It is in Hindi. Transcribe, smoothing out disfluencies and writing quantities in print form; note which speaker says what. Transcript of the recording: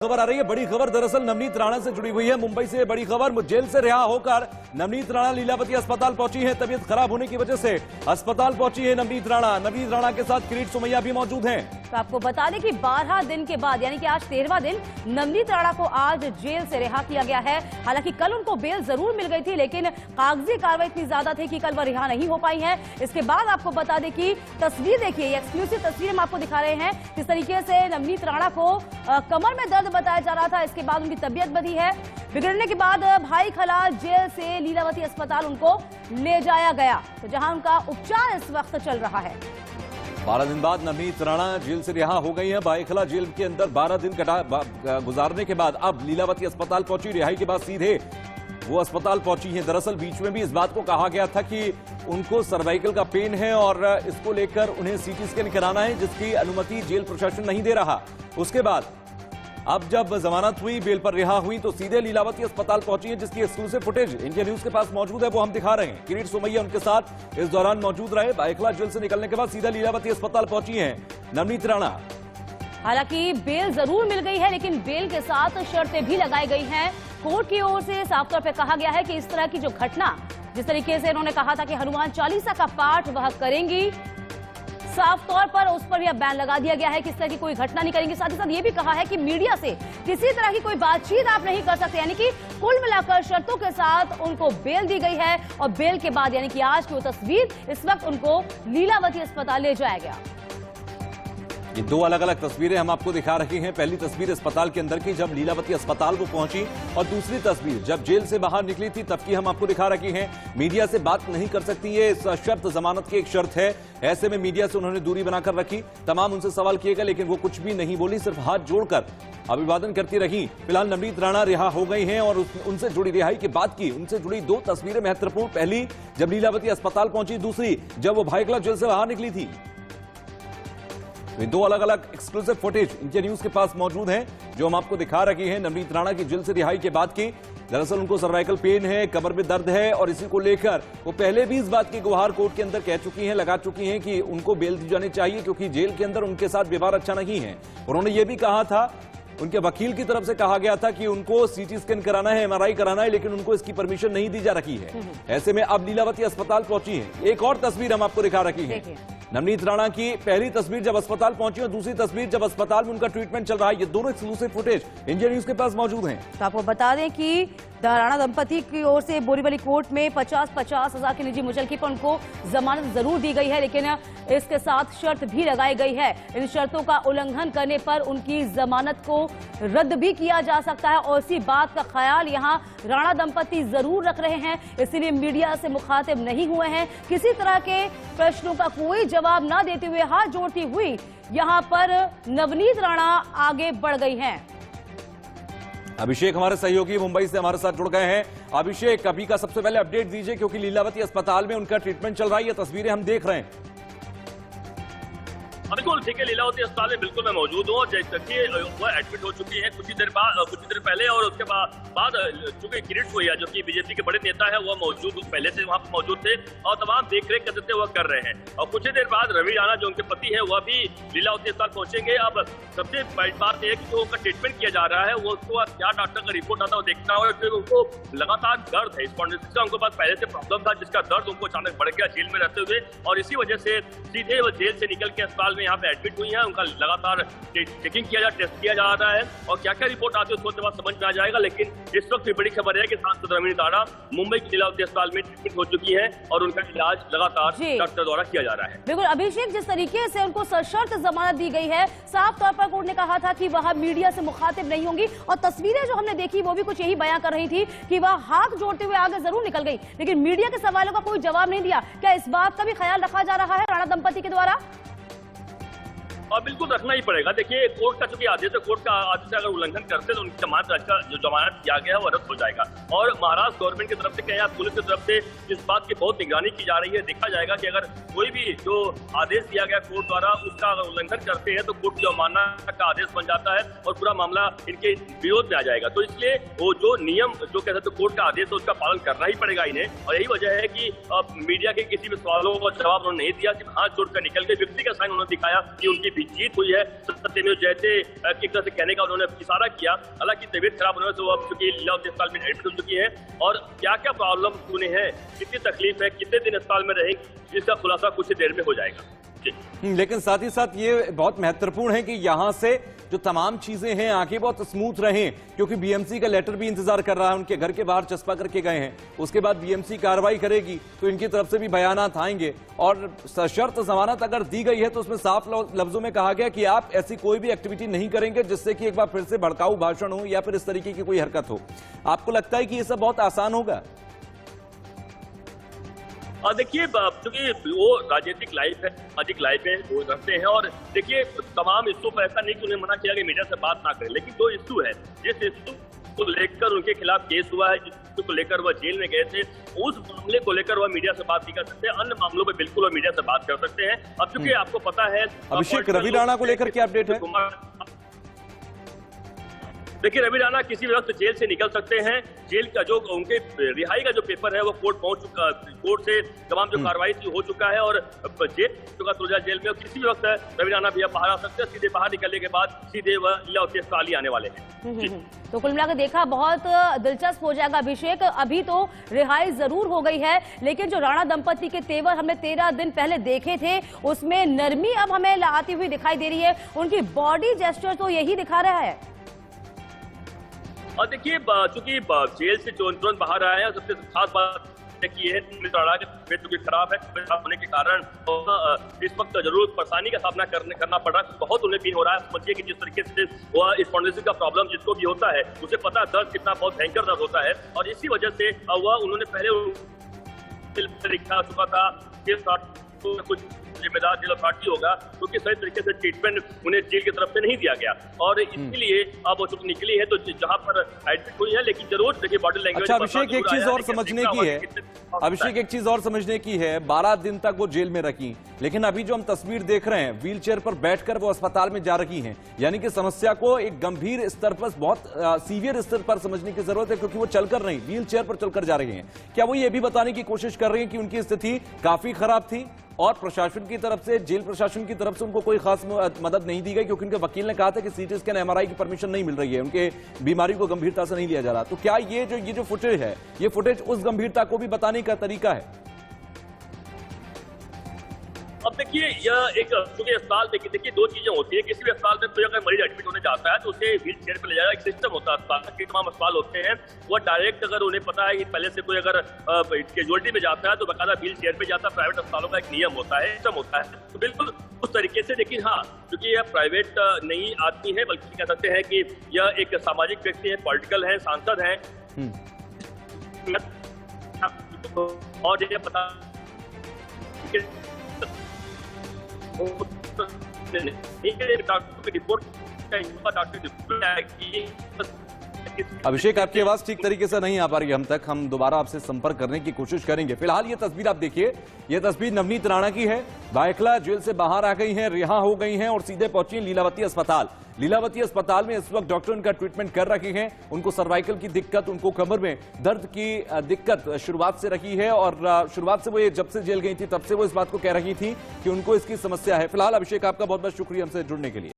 Speaker 1: खबर आ रही है, बड़ी खबर दरअसल नवनीत राणा से जुड़ी हुई है। मुंबई से बड़ी खबर, जेल से रिहा होकर नवनीत राणा लीलावती अस्पताल पहुंची है। तबीयत खराब होने की वजह से अस्पताल पहुंची है नवनीत राणा। नवनीत राणा के साथ किरीट सोमैया भी मौजूद हैं।
Speaker 2: तो आपको बता दें कि 12 दिन के बाद यानी कि आज 13वां दिन नवनीत राणा को आज जेल से रिहा किया गया है। हालांकि कल उनको बेल जरूर मिल गई थी, लेकिन कागजी कार्रवाई इतनी ज्यादा थी कि कल वह रिहा नहीं हो पाई है। इसके बाद आपको बता दें कि तस्वीर देखिए, ये एक्सक्लूसिव तस्वीर हम आपको दिखा रहे हैं किस तरीके से नवनीत राणा को कमर में दर्द बताया जा रहा था। इसके बाद उनकी तबीयत बनी है। बिगड़ने के बाद भाई खला जेल से लीलावती अस्पताल उनको ले जाया गया, तो जहां उनका उपचार इस वक्त चल रहा है।
Speaker 1: 12 दिन बाद नवनीत राणा जेल से रिहा हो गई है। भाईखला जेल के अंदर 12 दिन गुजारने के बाद अब लीलावती अस्पताल पहुंची। रिहाई के बाद सीधे वो अस्पताल पहुंची है। दरअसल बीच में भी इस बात को कहा गया था कि उनको सर्वाइकल का पेन है और इसको लेकर उन्हें सीटी स्कैन कराना है, जिसकी अनुमति जेल प्रशासन नहीं दे रहा। उसके बाद अब जब जमानत हुई, बेल पर रिहा हुई, तो सीधे लीलावती अस्पताल पहुंची है, जिसकी एक्सक्लूसिव फुटेज इंडिया न्यूज के पास मौजूद है, वो हम दिखा रहे हैं। किरीट सोमैया उनके साथ इस दौरान मौजूद रहे। भाईखला जेल से निकलने के बाद सीधा लीलावती अस्पताल पहुंची है नवनीत राणा।
Speaker 2: हालांकि बेल जरूर मिल गई है, लेकिन बेल के साथ शर्तें भी लगाई गई हैं। कोर्ट की ओर से साफ तौर पर कहा गया है कि इस तरह की जो घटना, जिस तरीके से इन्होंने कहा था कि हनुमान चालीसा का पाठ वह करेंगी, साफ तौर पर उस पर यह बैन लगा दिया गया है कि इस तरह की कोई घटना नहीं करेंगे। साथ ही साथ ये भी कहा है कि मीडिया से किसी तरह की कोई बातचीत आप नहीं कर सकते, यानी कि कुल मिलाकर शर्तों के साथ उनको बेल दी गई है। और बेल के बाद यानी कि आज की वो तस्वीर, इस वक्त उनको लीलावती अस्पताल ले जाया गया।
Speaker 1: ये दो अलग अलग तस्वीरें हम आपको दिखा रहे हैं। पहली तस्वीर अस्पताल के अंदर की, जब लीलावती अस्पताल को पहुंची, और दूसरी तस्वीर जब जेल से बाहर निकली थी, तब की हम आपको दिखा रही हैं। मीडिया से बात नहीं कर सकती, ये शर्त जमानत की एक शर्त है। ऐसे में मीडिया से उन्होंने दूरी बनाकर रखी। तमाम उनसे सवाल किए गए, लेकिन वो कुछ भी नहीं बोली, सिर्फ हाथ जोड़कर अभिवादन करती रही। फिलहाल नवनीत राणा रिहा हो गई हैं और उनसे जुड़ी रिहाई की बात की। उनसे जुड़ी दो तस्वीरें महत्वपूर्ण, पहली जब लीलावती अस्पताल पहुंची, दूसरी जब वो भाईखला जेल से बाहर निकली थी। ये दो अलग अलग एक्सक्लूसिव फुटेज इंडिया न्यूज के पास मौजूद हैं, जो हम आपको दिखा रही हैं। नवनीत राणा की जेल से रिहाई के बाद की, दरअसल उनको सर्वाइकल पेन है, कमर में दर्द है, और इसी को लेकर वो पहले भी इस बात की गुहार कोर्ट के अंदर कह चुकी हैं, लगा चुकी हैं कि उनको बेल दी जानी चाहिए, क्योंकि जेल के अंदर उनके साथ व्यवहार अच्छा नहीं है। उन्होंने ये भी कहा था, उनके वकील की तरफ से कहा गया था कि उनको सीटी स्कैन कराना है, MRI कराना है, लेकिन उनको इसकी परमिशन नहीं दी जा रही है। ऐसे में अब लीलावती अस्पताल पहुंची है। एक और तस्वीर हम आपको दिखा रही है, नवनीत राणा की पहली तस्वीर जब अस्पताल पहुंची और दूसरी तस्वीर जब अस्पताल में उनका ट्रीटमेंट चल रहा है। ये दोनों एक्सक्लूसिव फुटेज इंडिया न्यूज के पास मौजूद हैं।
Speaker 2: तो आपको बता दें कि राणा दंपति की ओर से बोरीवली कोर्ट में 50-50 हजार की निजी मुचलकी पर उनको जमानत जरूर दी गई है, लेकिन इसके साथ शर्त भी लगाई गई है। इन शर्तों का उल्लंघन करने पर उनकी जमानत को रद्द भी किया जा सकता है, और इसी बात का ख्याल यहाँ राणा दंपति जरूर रख रहे हैं। इसीलिए मीडिया से मुखातिब नहीं हुए हैं। किसी तरह के प्रश्नों का कोई जवाब न देते हुए, हाथ जोड़ती हुई यहाँ पर नवनीत राणा आगे बढ़ गई हैं।
Speaker 1: अभिषेक हमारे सहयोगी मुंबई से हमारे साथ जुड़ गए हैं। अभिषेक, अभी का सबसे पहले अपडेट दीजिए, क्योंकि लीलावती अस्पताल में उनका ट्रीटमेंट चल रहा है, ये तस्वीरें हम देख रहे हैं।
Speaker 3: बिल्कुल ठीक है, लीलावती अस्पताल में बिल्कुल मैं मौजूद हूँ। और देखिए वो एडमिट हो चुकी है कुछ ही देर पहले, और उसके बाद चूंकि किरीट सोमैया जो कि बीजेपी के बड़े नेता है, वो मौजूद पहले से वहाँ पर मौजूद थे और तमाम देखरेख करते हुए कर रहे हैं। और कुछ ही देर बाद रवि राणा जो उनके पति है, वह भी लीलावती अस्पताल पहुंचेंगे। अब सबसे बड़ी बात यह है कि जो उनका ट्रीटमेंट किया जा रहा है, वो उसको क्या डॉक्टर का रिपोर्ट आता है वो देखना होगा, क्योंकि उनको लगातार दर्द है, स्पॉन्डिलाइटिस का उनको पास पहले से प्रॉब्लम था, जिसका दर्द उनको अचानक बढ़ गया जेल में रहते हुए, और इसी वजह से सीधे वो जेल से निकल के अस्पताल यहाँ पे एडमिट हुई है। उनका लगातार चेकिंग किया जा रहा है, टेस्ट किया जा रहा है, और क्या क्या रिपोर्ट आती है उसको बाद समझ में आ जाएगा। लेकिन इस वक्त भी बड़ी खबर है कि सांसद नवनीत राणा मुंबई की लीलावती अस्पताल में ट्रीटमेंट हो चुकी है और उनका इलाज लगातार डॉक्टर द्वारा किया जा रहा है।
Speaker 2: बिल्कुल अभिषेक, जिस तरीके से उनको सशर्त जमानत दी गई है, साफ तौर पर कोर्ट ने कहा था कि वह मीडिया से मुखातिब नहीं होंगी, और तस्वीरें जो हमने देखी वो भी कुछ यही बयां कर रही थी कि वह हाथ जोड़ते हुए आगे जरूर निकल गई, लेकिन मीडिया के सवालों का कोई जवाब नहीं दिया। क्या इस बात का भी ख्याल रखा जा रहा है राणा दंपति के द्वारा?
Speaker 3: और बिल्कुल रखना ही पड़ेगा। देखिए, कोर्ट का चूंकि आदेश है, कोर्ट का आदेश अगर उल्लंघन करते तो उनकी जमानत का जो जमानत किया गया है वो रद्द हो जाएगा। और महाराष्ट्र गवर्नमेंट की तरफ से क्या, पुलिस की तरफ से इस बात की बहुत निगरानी की जा रही है। देखा जाएगा कि अगर कोई भी जो आदेश दिया गया कोर्ट द्वारा, उसका अगर उल्लंघन करते हैं तो कोर्ट की अवमानना का आदेश बन जाता है और पूरा मामला इनके विरोध में आ जाएगा। तो इसलिए वो जो नियम जो कहते हैं कोर्ट का आदेश है, उसका पालन करना ही पड़ेगा इन्हें। और यही वजह है कि मीडिया के किसी भी सवालों का जवाब उन्होंने नहीं दिया, सिर्फ हाथ जोड़कर निकल गए। व्यक्ति का साइन उन्होंने दिखाया कि उनकी भी जीत हुई है। सत्यमेव जयते एक तरह से कहने का उन्होंने इशारा किया। हालांकि तबीयत खराब होने से वो अब चूंकि लीलावती अस्पताल में एडमिट हो चुकी है और क्या क्या प्रॉब्लम उन्हें है, कितनी तकलीफ है, कितने दिन अस्पताल में रहेंगे, इसका खुलासा कुछ ही देर में हो जाएगा।
Speaker 1: लेकिन साथ ही साथ ये बहुत महत्वपूर्ण है कि यहां से जो तमाम चीजें हैं आगे बहुत स्मूथ रहें, क्योंकि बीएमसी का लेटर भी इंतजार कर रहा है, उनके घर के बाहर चस्पा करके गए हैं। उसके बाद बीएमसी कार्रवाई करेगी तो इनकी तरफ से भी बयानात आएंगे और सशर्त जमानत अगर दी गई है तो उसमें साफ लफ्जों में कहा गया कि आप ऐसी कोई भी एक्टिविटी नहीं करेंगे जिससे कि एक बार फिर से भड़काऊ भाषण हो या फिर इस तरीके की कोई हरकत हो। आपको लगता है कि ये सब बहुत आसान होगा?
Speaker 3: देखिए, क्योंकि वो राजनीतिक लाइफ है, सामाजिक लाइफ है, वो रखते हैं। और देखिए, तमाम इश्यू पर ऐसा नहीं कि उन्हें मना किया कि मीडिया से बात ना करें, लेकिन जो इश्यू है, जिस इश्यू को लेकर उनके खिलाफ केस हुआ है, जिस इश्यू को लेकर वह जेल में गए थे, उस मामले को लेकर वह मीडिया से बात नहीं कर सकते। अन्य मामलों पर बिल्कुल वह मीडिया से बात कर सकते हैं। अब चूंकि आपको पता है,
Speaker 1: अभिषेक, रवि राणा को लेकर क्या अपडेट है?
Speaker 3: देखिए, रवि राणा किसी भी वक्त जेल से निकल सकते हैं। जेल का जो उनके रिहाई का जो पेपर है वो कोर्ट पहुंच चुका, कोर्ट से तमाम जो कार्रवाई हो चुका है और जेल चुका तुलजा जेल में। और किसी भी वक्त रवि राणा भैया बाहर आ सकते हैं। सीधे बाहर निकलने के बाद सीधे वह लीलावती अस्पताल ही आने वाले हैं।
Speaker 2: तो कुल मिलाकर देखा बहुत दिलचस्प हो जाएगा अभिषेक। अभी तो रिहाई जरूर हो गई है, लेकिन जो राणा दंपति के तेवर हमने 13 दिन पहले देखे थे उसमें नरमी अब हमें आती हुई दिखाई दे रही है। उनकी बॉडी जेस्चर तो यही दिखा रहा है।
Speaker 3: और देखिए, चूंकि जेल से तुरंत बाहर आए हैं, सबसे खास बात की है तबीयत चूंकि खराब है, खराब होने के कारण इस वक्त जरूर परेशानी का सामना करना पड़ रहा है। बहुत उन्हें फील हो रहा है। समझिए कि जिस तरीके से वह स्पॉन्डिलोसिस का प्रॉब्लम जिसको भी होता है उसे पता है दर्द कितना बहुत भयंकर दर्द होता है। और इसी वजह से वह उन्होंने पहले लिखा चुका था कि कुछ जिम्मेदार जेल अथॉरिटी होगा, क्योंकि सही तरीके से ट्रीटमेंट उन्हें जेल की तरफ से नहीं दिया गया और इसीलिए अब वो चुप निकली है तो जहां पर एडमिट हुई है। लेकिन जरूर देखिए बॉडी लैंग्वेज।
Speaker 1: अच्छा अभिषेक, एक चीज और समझने की है, अभिषेक एक चीज और समझने की है, 12 दिन तक वो जेल में रखी, लेकिन अभी जो हम तस्वीर देख रहे हैं व्हील चेयर पर बैठकर वो अस्पताल में जा रही हैं, यानी कि समस्या को एक गंभीर स्तर पर, बहुत सीवियर स्तर पर समझने की जरूरत है, क्योंकि वो चलकर नहीं, व्हील चेयर पर चलकर जा रही हैं। क्या वो ये भी बताने की कोशिश कर रही हैं कि उनकी स्थिति काफी खराब थी और प्रशासन की तरफ से, जेल प्रशासन की तरफ से उनको कोई खास मदद नहीं दी गई, क्योंकि उनके वकील ने कहा था कि सीटी स्कैन, एमआरआई की परमिशन नहीं मिल रही है, उनके बीमारी को गंभीरता से नहीं लिया जा रहा। तो क्या ये जो फुटेज है, ये फुटेज उस गंभीरता को भी बताने का तरीका है?
Speaker 3: अब देखिए, यह एक चूंकि अस्पताल देखिए दो चीजें होती है। किसी भी अस्पताल में कोई अगर मरीज एडमिट होने जाता है तो उसे व्हील चेयर पर ले जाएगा। एक सिस्टम होता है अस्पताल के, तमाम अस्पताल होते हैं, वो डायरेक्ट अगर उन्हें पता है कि पहले से कोई अगर कैजुअलिटी में जाता है तो बाकायदा व्हील चेयर पे जाता है। प्राइवेट अस्पतालों का एक नियम होता है, सिस्टम होता है, तो बिल्कुल उस तरीके से। लेकिन हाँ, क्योंकि यह प्राइवेट नहीं आदमी है, बल्कि कह सकते हैं कि यह एक सामाजिक व्यक्ति है, पॉलिटिकल है, सांसद है, और ये पता
Speaker 1: अभिषेक, आपकी आवाज ठीक तरीके से नहीं आ पा रही हम तक, हम दोबारा आपसे संपर्क करने की कोशिश करेंगे। फिलहाल ये तस्वीर आप देखिए, ये तस्वीर नवनीत राणा की है। बायखला जेल से बाहर आ गई हैं, रिहा हो गई हैं और सीधे पहुंची हैं लीलावती अस्पताल। लीलावती अस्पताल में इस वक्त डॉक्टर उनका ट्रीटमेंट कर रहे हैं। उनको सर्वाइकल की दिक्कत, उनको कमर में दर्द की दिक्कत शुरुआत से रही है और शुरुआत से वो ये जब से जेल गई थी तब से वो इस बात को कह रही थी कि उनको इसकी समस्या है। फिलहाल अभिषेक, आपका बहुत बहुत शुक्रिया हमसे जुड़ने के लिए।